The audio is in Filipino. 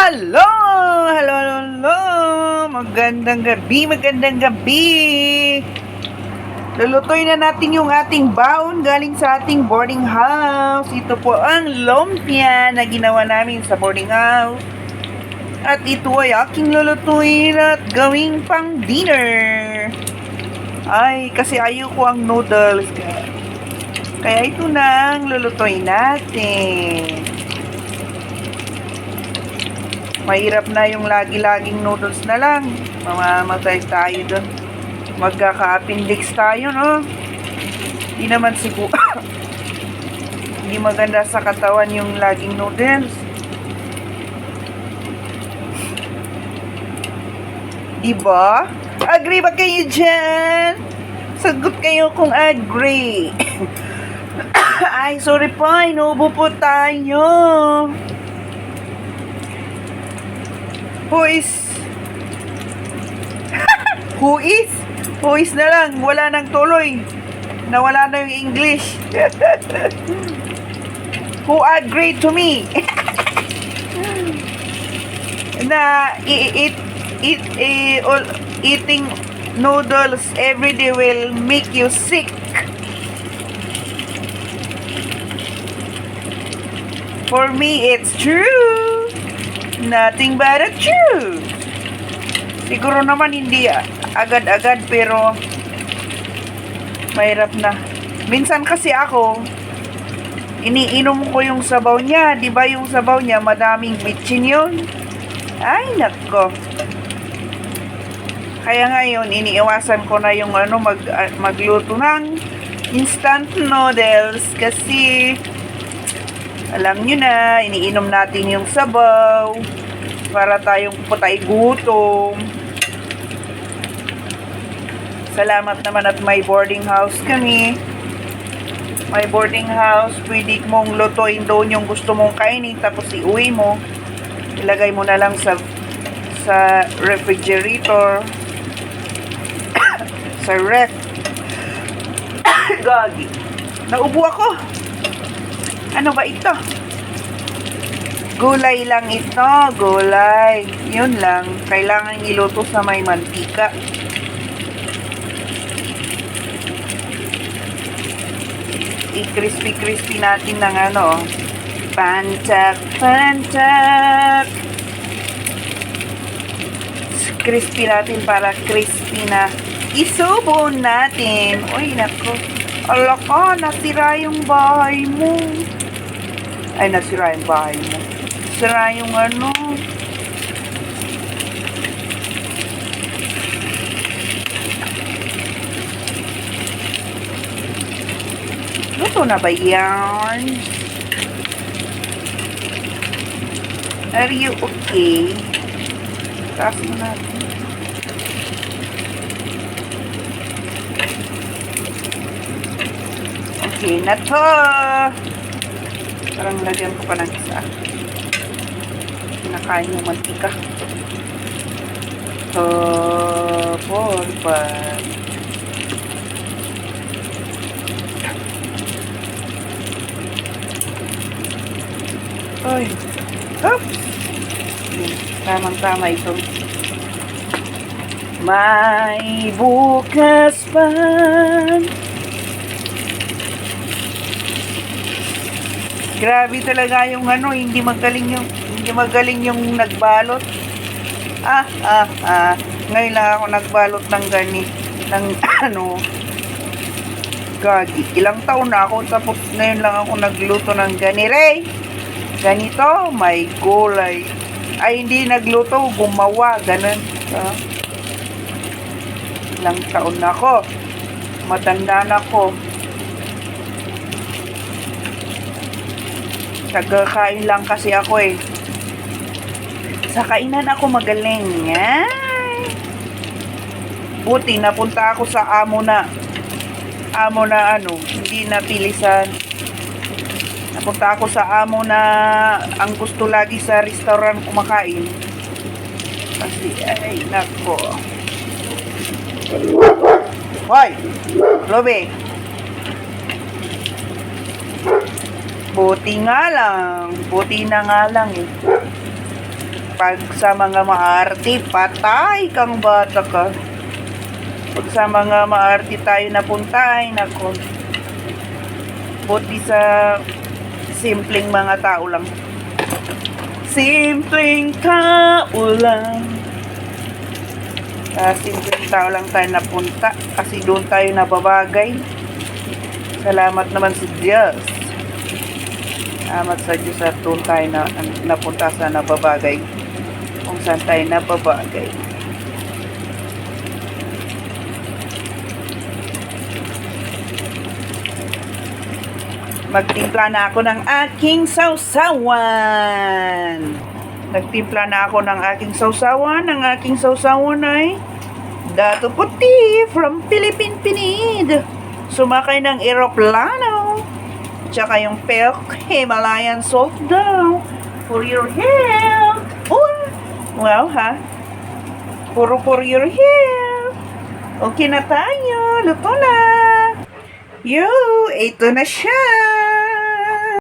Hello! Hello, hello, hello! Magandang gabi! Lulutuin na natin yung ating baon galing sa ating boarding house. Ito po ang lumpia na ginawa namin sa boarding house. At ito ay aking lulutuin at gawing pang dinner. Ay, kasi ayoko ang noodles. Kaya ito na ang lulutuin natin. Mahirap na yung lagi-laging noodles na lang. Mamamatay tayo doon. Magkaka-appendix tayo, no? Hindi naman siguro. Hindi maganda sa katawan yung laging noodles. Diba? Agree ba kayo dyan? Sagot kayo kung agree. Ay, sorry po. Inuubo po tayo. Who is? Who is na lang. Wala nang tuloy. Nawala na yung English. Who agreed to me? Na eating noodles every day will make you sick. For me, it's true. Nothing but a truth. Siguro naman hindi agad-agad pero mahirap na. Minsan kasi ako iniinom ko yung sabaw niya. Di ba yung sabaw niya madaming bitchin yun? Ay nako. Kaya ngayon iniiwasan ko na yung magluto ng instant noodles kasi alam nyo na, iniinom natin yung sabaw para tayong patay gutom. Salamat naman at may boarding house kami. May boarding house, pwede mong lutuin doon yung gusto mong kainin tapos iuwi mo. Ilagay mo na lang sa refrigerator. Sa ref. Gagi. Naubo ako. Ano ba ito? Gulay lang ito. Gulay. Yun lang. Kailangan iluto sa may mantika. I-crispy-crispy natin ng pantak. Crispy natin para crispy na. Isubo natin. Uy, nako. Ala ka, nasira yung bahay mo. Ay, nasira yung bahay mo. Nasira yung Luto na ba yan? Are you okay? Taas mo natin. Okay na to. Parang lagyan ko pa ng isa. Kinakain yung mantika. Porpan. Ay. Oops. Tamang-tama ito. May bukas pa. Grabe talaga yung hindi magaling yung nagbalot. Ngayon lang ako nagbalot ng gagi. Ilang taon na ako tapos ngayon lang ako nagluto ng ganito, may gulay. Ay, hindi nagluto, gumawa, ganun. Ilang taon na ako. Matanda na ako. Nagkakain lang kasi ako eh. Sa kainan ako magaling. Ay. Buti napunta ako sa amo na hindi na pilisan. Napunta ako sa amo na ang gusto lagi sa restaurant kumakain. Kasi ay nako. Hoy! Lobe! Buti na nga lang eh. Pag sa mga maarte, patay kang bata ka. Pag sa mga maarte tayo napunta, ay nako. Buti sa simpleng mga tao lang. Simpleng tao lang. Sa simpleng tao lang tayo napunta kasi doon tayo nababagay. Salamat naman sa Diyos. Salamat sa Diyos at doon tayo napunta sa nababagay. Kung saan tayo nababagay. Magtimpla na ako ng aking sausawan. Nagtimpla na ako ng aking sausawan. Ang aking sausawan ay Dato Puti from Philippine Pinid. Sumakay ng eroplano. Tsaka yung Pelk Himalayan salt daw. For your health. Wow ha. Puro for your health. Okay na tayo. Luto na. Yo, ito na siya.